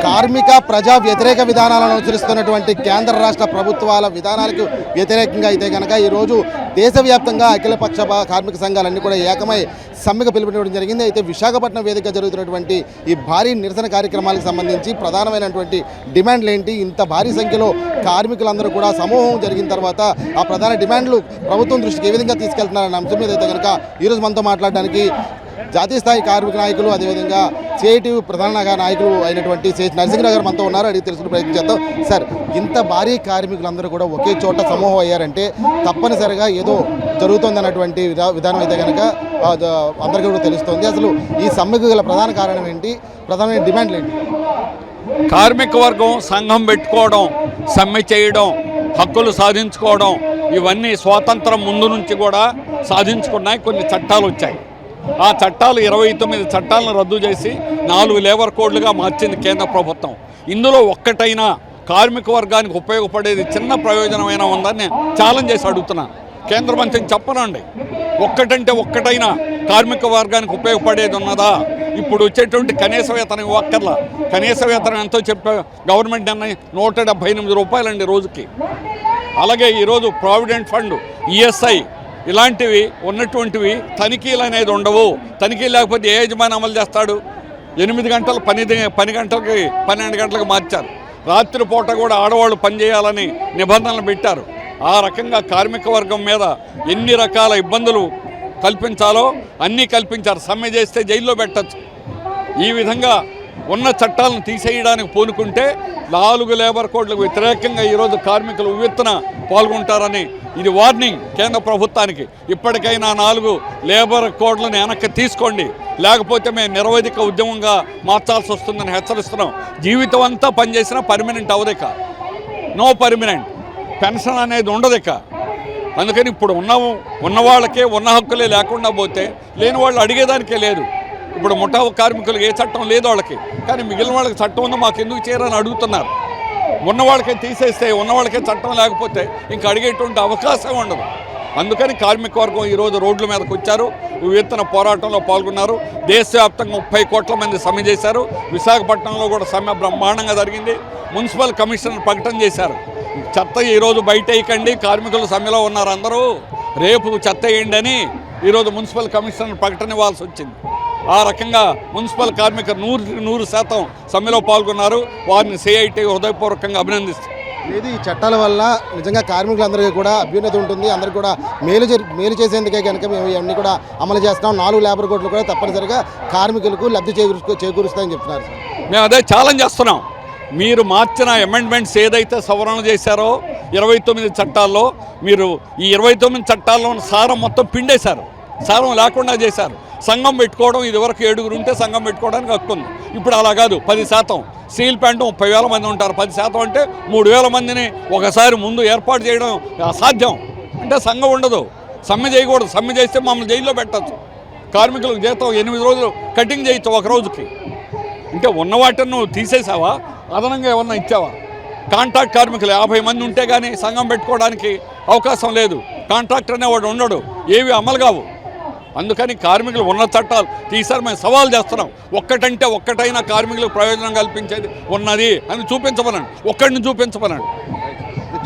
కార్మిక ప్రజా వ్యతిరేక విధానాలను అనుసరిస్తున్నటువంటి కేంద్ర రాష్ట్ర ప్రభుత్వాల విధానాలకు వ్యతిరేకంగా అయితే కనుక ఈరోజు దేశవ్యాప్తంగా అఖిలపక్ష కార్మిక సంఘాలన్నీ కూడా ఏకమై సమ్మెకు పిలుపునివ్వడం జరిగింది. అయితే విశాఖపట్నం వేదిక జరుగుతున్నటువంటి ఈ భారీ నిరసన కార్యక్రమాలకు సంబంధించి ప్రధానమైనటువంటి డిమాండ్లు ఏంటి, ఇంత భారీ సంఖ్యలో కార్మికులందరూ కూడా సమూహం జరిగిన తర్వాత ఆ ప్రధాన డిమాండ్లు ప్రభుత్వం దృష్టికి ఏ విధంగా తీసుకెళ్తున్నారన్న అంశం మీద అయితే కనుక ఈరోజు మనతో మాట్లాడడానికి జాతీయ స్థాయి కార్మిక నాయకులు అదేవిధంగా సిఐటియు ప్రధాన నాయకులు అయినటువంటి సిహెచ్ నరసింహరావు గారు మనతో ఉన్నారు. అడిగి తెలుసుకునే ప్రయత్నం చేద్దాం. సార్, ఇంత భారీ కార్మికులందరూ కూడా ఒకే చోట సమూహం అయ్యారంటే తప్పనిసరిగా ఏదో జరుగుతుంది అన్నటువంటి విధానం అయితే కనుక అందరికీ కూడా తెలుస్తోంది. అసలు ఈ సమ్మెకు గల ప్రధాన కారణం ఏంటి, ప్రధానమైన డిమాండ్లు ఏంటి? కార్మిక వర్గం సంఘం పెట్టుకోవడం, సమ్మె చేయడం, హక్కులు సాధించుకోవడం, ఇవన్నీ స్వాతంత్రం ముందు నుంచి కూడా సాధించుకున్నాయి. కొన్ని చట్టాలు వచ్చాయి. ఆ చట్టాలు 29 చట్టాలను రద్దు చేసి 4 లేబర్ కోడ్లుగా మార్చింది కేంద్ర ప్రభుత్వం. ఇందులో ఒక్కటైనా కార్మిక వర్గానికి ఉపయోగపడేది చిన్న ప్రయోజనమైనా ఉందని నేను ఛాలెంజ్ చేసి అడుగుతున్నాను. కేంద్ర మంత్రిని చెప్పనండి, ఒక్కటంటే ఒక్కటైనా కార్మిక వర్గానికి ఉపయోగపడేది ఉన్నదా? ఇప్పుడు వచ్చేటువంటి కనీస వేతనం ఇవ్వక్కర్లా. కనీస వేతనం ఎంతో చెప్పే గవర్నమెంట్ అన్న 178 రూపాయలండి రోజుకి. అలాగే ఈరోజు ప్రావిడెంట్ ఫండ్, ఈఎస్ఐ ఇలాంటివి ఉన్నటువంటివి తనిఖీలు అనేది ఉండవు. తనిఖీ లేకపోతే ఏ యజమాని అమలు చేస్తాడు? 8 గంటలు పని గంటలకి 12 గంటలకు మార్చారు. రాత్రిపూట కూడా ఆడవాళ్ళు పనిచేయాలని నిబంధనలు పెట్టారు. ఆ రకంగా కార్మిక వర్గం మీద ఎన్ని రకాల ఇబ్బందులు కల్పించాలో అన్నీ కల్పించారు. సమ్మె చేస్తే జైల్లో పెట్టచ్చు. ఈ విధంగా ఉన్న చట్టాలను తీసేయడానికి పూనుకుంటే 4 లేబర్ కోడ్లకు వ్యతిరేకంగా ఈరోజు కార్మికులు ఉవ్వెత్తున పాల్గొంటారని ఇది వార్నింగ్ కేంద్ర ప్రభుత్వానికి. ఇప్పటికైనా 4 లేబర్ కోడ్లను వెనక్కి తీసుకోండి, లేకపోతే మేము నిరవధిక ఉద్యమంగా మార్చాల్సి వస్తుందని హెచ్చరిస్తున్నాం. జీవితం అంతా పనిచేసినా పర్మనెంట్ అవదిక, నో పర్మనెంట్ పెన్షన్ అనేది ఉండదిక. అందుకని ఇప్పుడు ఉన్న వాళ్ళకే ఉన్న హక్కులే లేకుండా పోతే లేని వాళ్ళు అడిగేదానికే లేదు. ఇప్పుడు ముఠా కార్మికులకు ఏ చట్టం లేదు వాళ్ళకి, కానీ మిగిలిన వాళ్ళకి చట్టం ఉందో మాకు ఎందుకు చేయరని అడుగుతున్నారు. ఉన్నవాళ్ళకే తీసేస్తే ఉన్నవాళ్ళకే చట్టం లేకపోతే ఇంకా అడిగేటువంటి అవకాశం ఉండదు. అందుకని కార్మిక వర్గం ఈరోజు రోడ్ల మీదకి వచ్చారు, విత్తన పోరాటంలో పాల్గొన్నారు. దేశవ్యాప్తంగా 30 కోట్ల మంది సమ్మె చేశారు. విశాఖపట్నంలో కూడా సమ్మె బ్రహ్మాండంగా జరిగింది. మున్సిపల్ కమిషనర్ ప్రకటన చేశారు, చెత్త ఈరోజు బయట వేయకండి, కార్మికులు సమ్మెలో ఉన్నారు అందరూ, రేపు చెత్త వేయండి అని ఈరోజు మున్సిపల్ కమిషనర్ ప్రకటన ఇవ్వాల్సి వచ్చింది. ఆ రకంగా మున్సిపల్ కార్మికులు 100% సమ్మెలో పాల్గొన్నారు. వారిని సిఐటి హృదయపూర్వకంగా అభినందిస్తారు. ఇది ఈ చట్టాల వల్ల నిజంగా కార్మికులందరికీ కూడా అభ్యున్నతి ఉంటుంది. అందరికీ కూడా మేలు చేసేందుకే కనుక మేము ఇవన్నీ కూడా అమలు చేస్తున్నాం. 4 లేబర్ కోడ్లు కూడా తప్పనిసరిగా కార్మికులకు లబ్ధి చేకూరుస్తాయని చెప్తున్నారు. మేము అదే ఛాలెంజ్ చేస్తున్నాం. మీరు మార్చిన అమెండ్మెంట్స్ ఏదైతే సవరణ చేశారో 29 చట్టాల్లో, మీరు ఈ 29 చట్టాల్లో సారం మొత్తం పిండేశారు, సారం లేకుండా చేశారు. సంఘం పెట్టుకోవడం, ఇదివరకు 7 ఉంటే సంఘం పెట్టుకోవడానికి హక్కు ఉంది. ఇప్పుడు అలా కాదు, 10%. స్టీల్ ప్లాంట్ 30,000 మంది ఉంటారు, 10% అంటే 3,000 మందిని ఒకసారి ముందు ఏర్పాటు చేయడం అసాధ్యం. అంటే సంఘం ఉండదు, సమ్మె చేయకూడదు. సమ్మె చేస్తే మమ్మల్ని జైల్లో పెట్టచ్చు. కార్మికులకు జీతం 8 రోజులు కటింగ్ చేయొచ్చు ఒక రోజుకి. అంటే ఉన్న వాటిని నువ్వు తీసేసావా, అదనంగా ఏమన్నా ఇచ్చావా? కాంట్రాక్ట్ కార్మికులు 50 మంది ఉంటే కానీ సంఘం పెట్టుకోవడానికి అవకాశం లేదు. కాంట్రాక్టర్ అనేవాడు ఉండడు, ఏవి అమలు కావు. అందుకని కార్మికులు ఉన్న చట్టాలు తీసారు. మేము సవాల్ చేస్తున్నాం, ఒక్కటంటే ఒక్కటైనా కార్మికులకు ప్రయోజనం కల్పించేది ఉన్నది అని చూపించమనండి, ఒక్కడిని చూపించమనండి.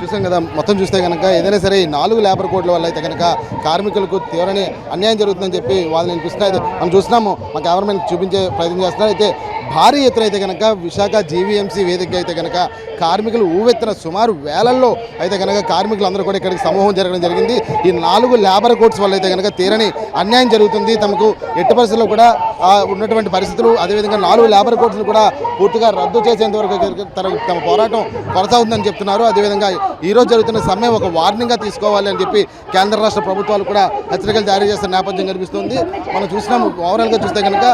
చూసాం కదా, మొత్తం చూస్తే కనుక ఏదైనా సరే 4 లేబర్ కోడ్ల వల్ల అయితే కనుక కార్మికులకు తీవ్రమైన అన్యాయం జరుగుతుందని చెప్పి వాళ్ళు అనిపిస్తున్నాయి. అయితే మనం చూస్తున్నాము, మా గవర్నమెంట్ చూపించే ప్రయత్నం చేస్తున్నారు. అయితే భారీ ఎత్తున అయితే కనుక విశాఖ జీవీఎంసీ వేదిక అయితే కనుక కార్మికులు ఊవెత్తున సుమారు వేలల్లో అయితే కనుక కార్మికులందరూ కూడా ఇక్కడికి సమూహం జరగడం జరిగింది. ఈ 4 లేబర్ కోడ్స్ వల్ల అయితే కనుక తీరని అన్యాయం జరుగుతుంది. తమకు ఎట్టి పరిస్థితుల్లో కూడా ఉన్నటువంటి పరిస్థితులు, అదేవిధంగా 4 లేబర్ కోడ్స్ను కూడా పూర్తిగా రద్దు చేసేంత వరకు తమ పోరాటం కొనసాగుతుందని చెప్తున్నారు. అదేవిధంగా ఈరోజు జరుగుతున్న సమ్మె ఒక వార్నింగ్గా తీసుకోవాలి అని చెప్పి కేంద్ర రాష్ట్ర ప్రభుత్వాలు కూడా హెచ్చరికలు జారీ చేస్తున్న నేపథ్యం కనిపిస్తుంది. మనం చూసినాము, ఓవరాల్గా చూస్తే కనుక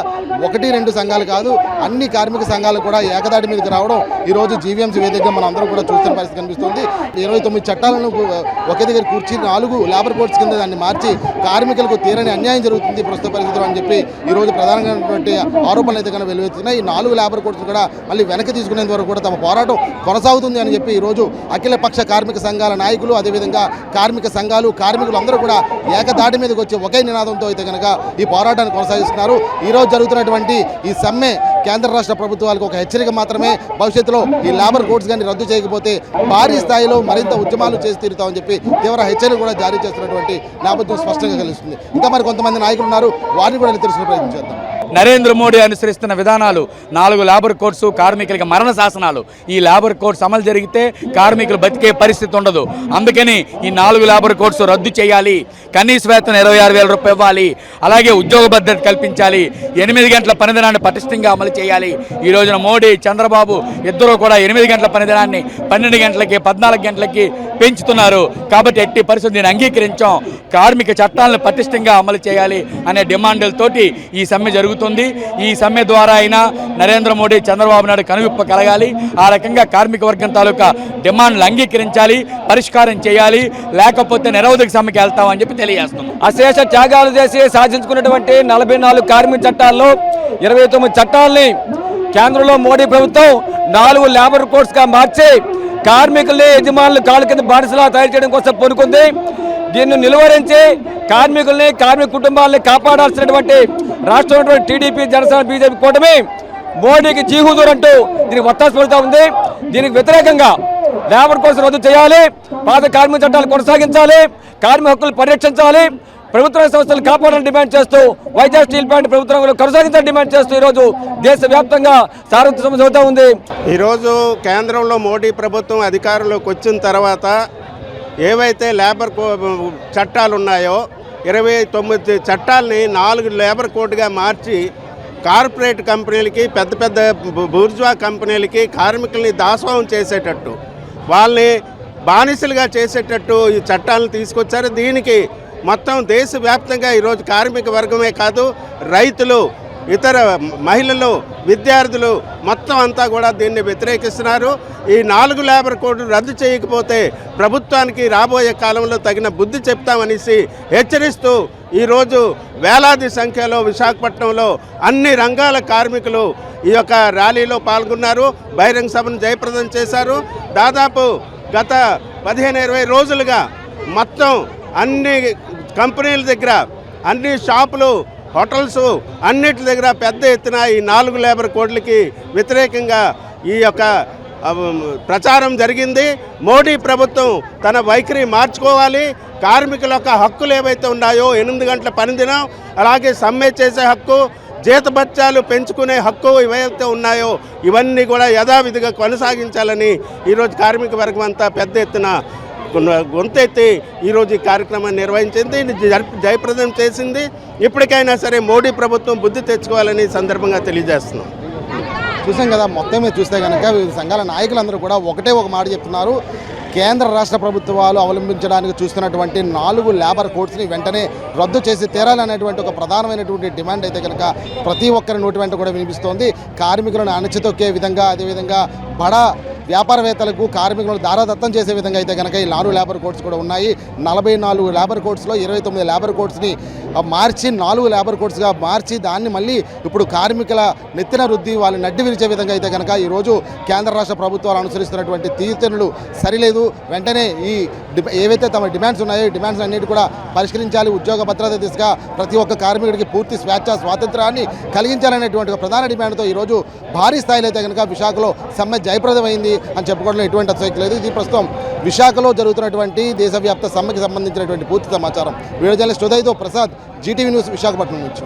1-2 సంఘాలు కాదు, అన్ని కార్మిక సంఘాలు కూడా ఏకదాటి మీదకి రావడం ఈరోజు జీవీఎంసీ వేదికగా మనం అందరూ కూడా చూస్తున్న పరిస్థితి కనిపిస్తుంది. 29 చట్టాలను ఒకే దగ్గర కూర్చి 4 లేబర్ కోడ్స్ కింద దాన్ని మార్చి కార్మికులకు తీరని అన్యాయం జరుగుతుంది ప్రస్తుత పరిస్థితులు అని చెప్పి ఈరోజు ప్రధానమైనటువంటి ఆరోపణలు అయితే కనుక వెలువెత్తున్నాయి. ఈ 4 లేబర్ కోడ్స్ కూడా మళ్ళీ వెనక్కి తీసుకునేంత వరకు కూడా తమ పోరాటం కొనసాగుతుంది అని చెప్పి ఈరోజు అఖిలపక్ష కార్మిక సంఘాల నాయకులు, అదేవిధంగా కార్మిక సంఘాలు, కార్మికులు అందరూ కూడా ఏకదాటి మీదకి వచ్చి ఒకే నినాదంతో అయితే కనుక ఈ పోరాటాన్ని కొనసాగిస్తున్నారు. ఈరోజు జరుగుతున్నటువంటి ఈ సమ్మె కేంద్ర రాష్ట్ర ప్రభుత్వాలకు ఒక హెచ్చరిక మాత్రమే. భవిష్యత్తులో ఈ లేబర్ కోడ్స్ కానీ రద్దు చేయకపోతే భారీ స్థాయిలో మరింత ఉద్యమాలు చేసి తీరుతామని చెప్పి తీవ్ర హెచ్చరిక కూడా జారీ చేస్తున్నటువంటి నేపథ్యం స్పష్టంగా తెలుస్తుంది. ఇంకా మరి కొంతమంది నాయకులు ఉన్నారు, వారిని కూడా తెలుసుకునే ప్రయత్నం చేద్దాం. నరేంద్ర మోడీ అనుసరిస్తున్న విధానాలు 4 లేబర్ కోడ్స్, కార్మికులకి మరణ శాసనాలు. ఈ లేబర్ కోడ్స్ అమలు జరిగితే కార్మికులు బతికే పరిస్థితి ఉండదు. అందుకని ఈ 4 లేబర్ కోడ్స్ రద్దు చేయాలి. కనీస వేతనం 26,000 రూపాయలు ఇవ్వాలి. అలాగే ఉద్యోగ భద్రత కల్పించాలి. 8 గంటల పనిదినాన్ని పటిష్టంగా అమలు చేయాలి. ఈ రోజున మోడీ, చంద్రబాబు ఇద్దరూ కూడా 8 గంటల పనిదినాన్ని 12 గంటలకి 14 గంటలకి పెంచుతున్నారు. కాబట్టి ఎట్టి పరిస్థితిని అంగీకరించాం. కార్మిక చట్టాలను పటిష్టంగా అమలు చేయాలి అనే డిమాండ్లతోటి ఈ సమ్మె జరుగుతుంది. ఈ సమ్మె ద్వారా అయినా నరేంద్ర మోడీ, చంద్రబాబు నాయుడు కనువిప్ప కలగాలి. ఆ రకంగా కార్మిక వర్గం తాలూకా డిమాండ్లు అంగీకరించాలి, పరిష్కారం చేయాలి. లేకపోతే నిరవధిక సమ్మెకి వెళ్తామని చెప్పి తెలియజేస్తున్నాం. అశేష త్యాగాలు చేసి సాధించుకున్నటువంటి 44 కార్మిక చట్టాల్లో 29 చట్టాలని కేంద్రంలో మోడీ ప్రభుత్వం 4 లేబర్ కోడ్స్గా మార్చి కార్మికుల్ని, యజమానులు కాళ్ళ కింద బానిసలా తయారు చేయడం కోసం పూనుకుంది. దీన్ని నిలువరించి కార్మికుల్ని, కార్మిక కుటుంబాలని కాపాడాల్సినటువంటి రాష్ట్రంలో టీడీపీ, జనసేన, బీజేపీ కూటమి మోడీకి జీహుదూర్ అంటూ దీనికి ఒత్తాసు పడుతూ ఉంది. దీనికి వ్యతిరేకంగా లేబర్ కోడ్స్ రద్దు చేయాలి, పాత కార్మిక చట్టాలు కొనసాగించాలి, కార్మిక హక్కులు పరిరక్షించాలి, ప్రభుత్వ సంస్థలు కాపాడాలని డిమాండ్ చేస్తూ వైజాగ్ స్టీల్ ప్లాంట్ ప్రభుత్వం కొనసాగించాలని డిమాండ్ చేస్తూ ఈరోజు దేశవ్యాప్తంగా సారథ్య సమ్మె జరుగుతూ ఉంది. ఈరోజు కేంద్రంలో మోడీ ప్రభుత్వం అధికారంలోకి వచ్చిన తర్వాత ఏవైతే లేబర్ చట్టాలు ఉన్నాయో 29 చట్టాలని 4 లేబర్ కోడ్గా మార్చి కార్పొరేట్ కంపెనీలకి, పెద్ద పెద్ద బూర్జువా కంపెనీలకి కార్మికుల్ని దాసోహం చేసేటట్టు, వాళ్ళని బానిసలుగా చేసేటట్టు ఈ చట్టాలను తీసుకొచ్చారు. దీనికి మొత్తం దేశవ్యాప్తంగా ఈరోజు కార్మిక వర్గమే కాదు, రైతులు, ఇతర మహిళలు, విద్యార్థులు మొత్తం అంతా కూడా దీన్ని వ్యతిరేకిస్తున్నారు. ఈ 4 లేబర్ కోడ్లు రద్దు చేయకపోతే ప్రభుత్వానికి రాబోయే కాలంలో తగిన బుద్ధి చెప్తామనేసి హెచ్చరిస్తూ ఈరోజు వేలాది సంఖ్యలో విశాఖపట్నంలో అన్ని రంగాల కార్మికులు ఈ యొక్క ర్యాలీలో పాల్గొన్నారు, బహిరంగ సభను జయప్రదం చేశారు. దాదాపు గత 15-20 రోజులుగా మొత్తం అన్ని కంపెనీల దగ్గర, అన్ని షాపులు, హోటల్స్ అన్నిటి దగ్గర పెద్ద ఎత్తున ఈ 4 లేబర్ కోడ్లకి వ్యతిరేకంగా ఈ యొక్క ప్రచారం జరిగింది. మోడీ ప్రభుత్వం తన వైఖరి మార్చుకోవాలి. కార్మికుల యొక్క హక్కులు ఏవైతే ఉన్నాయో 8 గంటల పనిదినం, అలాగే సమ్మె చేసే హక్కు, జీతభత్యాలు పెంచుకునే హక్కు ఏవైతే ఉన్నాయో ఇవన్నీ కూడా యథావిధిగా కొనసాగించాలని ఈరోజు కార్మిక వర్గం అంతా పెద్ద ఎత్తున గొంతెత్తి ఈరోజు ఈ కార్యక్రమాన్ని నిర్వహించింది, జయప్రదం చేసింది. ఇప్పటికైనా సరే మోడీ ప్రభుత్వం బుద్ధి తెచ్చుకోవాలని సందర్భంగా తెలియజేస్తున్నాం. చూసాం కదా, మొత్తం మీద చూస్తే కనుక వివిధ సంఘాల నాయకులందరూ కూడా ఒకటే ఒక మాట చెప్తున్నారు. కేంద్ర రాష్ట్ర ప్రభుత్వాలు అవలంబించడానికి చూస్తున్నటువంటి 4 లేబర్ కోడ్స్ని వెంటనే రద్దు చేసి తీరాలనేటువంటి ఒక ప్రధానమైనటువంటి డిమాండ్ అయితే కనుక ప్రతి ఒక్కరి నోటి వెంట కూడా వినిపిస్తోంది. కార్మికులను అణచితొక్కే విధంగా, అదేవిధంగా బడా వ్యాపారవేత్తలకు కార్మికులను దారాదత్తం చేసే విధంగా అయితే కనుక ఈ 4 లేబర్ కోడ్స్ కూడా ఉన్నాయి. 44 లేబర్ కోడ్స్లో 29 లేబర్ కోడ్స్ని మార్చి 4 లేబర్ కోడ్స్గా మార్చి దాన్ని మళ్ళీ ఇప్పుడు కార్మికుల నెత్తిన రుద్ది వాళ్ళు నడ్డి విరిచే విధంగా అయితే కనుక ఈరోజు కేంద్ర రాష్ట్ర ప్రభుత్వాలు అనుసరిస్తున్నటువంటి తీరుతెన్నులు సరిలేదు. వెంటనే ఈ ఏవైతే తమ డిమాండ్స్ ఉన్నాయో ఈ డిమాండ్స్ అన్నిటి కూడా పరిష్కరించాలి. ఉద్యోగ భద్రత దిశగా ప్రతి ఒక్క కార్మికుడికి పూర్తి స్వేచ్ఛ, స్వాతంత్రాన్ని కలిగించాలనేటువంటి ఒక ప్రధాన డిమాండ్తో ఈరోజు భారీ స్థాయిలో అయితే కనుక విశాఖలో సమ్మె జయప్రదమైంది అని చెప్పుకోవడంలో ఎటువంటి అతిశయోక్తి లేదు. ఇది ప్రస్తుతం విశాఖలో జరుగుతున్నటువంటి దేశవ్యాప్త సమ్మెకి సంబంధించినటువంటి పూర్తి సమాచారం. వీడియో జర్నలిస్ట్ ఉదయ్తో ప్రసాద్, జీటీవీ న్యూస్, విశాఖపట్నం నుంచి.